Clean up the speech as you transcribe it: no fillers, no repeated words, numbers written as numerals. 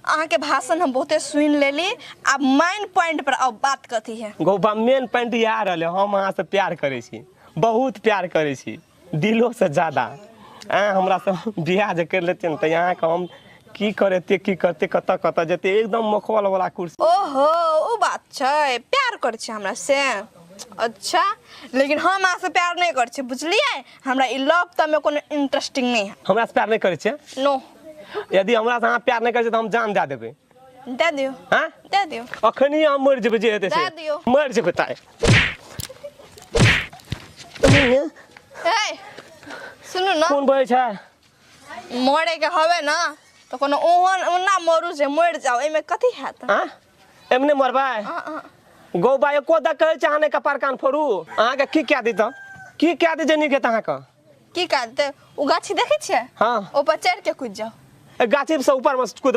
अहाँ के भाषण हम बहुते सुन लेली। अब मेन पॉइंट पर अब बात कथी है? गौबा मेन पॉइंट यार रहले हम अहाँ से प्यार करे छी, बहुत प्यार करे छी, दिलों से ज्यादा। हमरा से बियाह जे कर लेते त यहाँ का हम की करते कत कत जते एकदम मखौल वाला कुर्सी। ओहो ओ बात छै, प्यार कर छै हमरा से। अच्छा लेकिन हम अहाँ से प्यार नहीं कर छै, बुझलिए? हमरा ई लव त में कोनो इंटरेस्टिंग नहीं है। हमरा से प्यार नहीं करे छे? नो। यदि हमरा से अहाँ प्यार नहीं करे छे त हम जान दे देबे। दे दियो। हां दे दियो। अखनी हम मर जेबे जे हेते से। दे दियो। मर जेबे ताय। ए सुनु न, कौन बहे छै? मरे के हवे ना तो कोनो ओहन ना मरू जे मर जाओ, एमे कथी हैत? हां एमने मरबे? गौबा एको द कहे छै आने कपार कान फोड़ू। अहाँ के की क्या दी त? की क्या दी जे नी के तहाँ का? की कहते? उ गाछी देखे छियै? हां ऊपर चढ़ के कूद जाओ। गाछी से ऊपर में कूद